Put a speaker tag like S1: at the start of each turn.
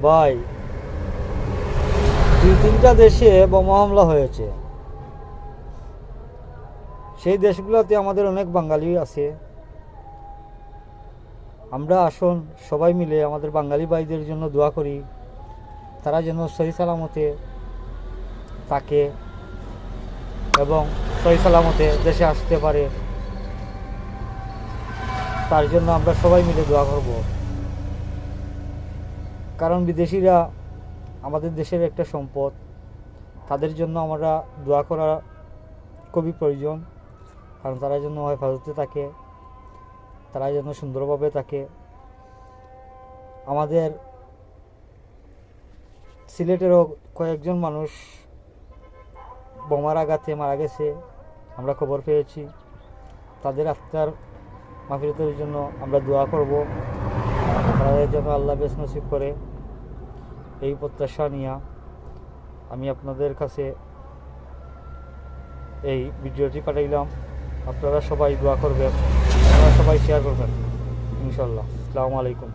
S1: ভাই, 2-3টা দেশে বোমা হামলা হয়েছে। সেই দেশগুলোতে আমাদের অনেক বাঙালি আছে। আমরা আসুন সবাই মিলে আমাদের বাঙালি ভাইদের জন্য দোয়া করি, তারা যেন সহি সালামতে থাকে এবং সহি সালামতে দেশে আসতে পারে। তার জন্য আমরা সবাই মিলে দোয়া করব, কারণ বিদেশিরা আমাদের দেশের একটা সম্পদ। তাদের জন্য আমরা দোয়া করা খুবই প্রয়োজন, কারণ তারা যেন হেফাজতে থাকে, তারা যেন সুন্দরভাবে থাকে। আমাদের সিলেটেরও কয়েকজন মানুষ বোমার আঘাতে মারা গেছে, আমরা খবর পেয়েছি। তাদের আত্মার মাগফিরাতের জন্য আমরা দোয়া করব, তাদের যেন আল্লাহ বেশ নসিব করে। এই প্রত্যাশা নিয়ে আমি আপনাদের কাছে এই ভিডিওটি পাঠাইলাম। আপনারা সবাই দোয়া করবেন, আপনারা সবাই শেয়ার করবেন ইনশাল্লাহ। আসসালামু আলাইকুম।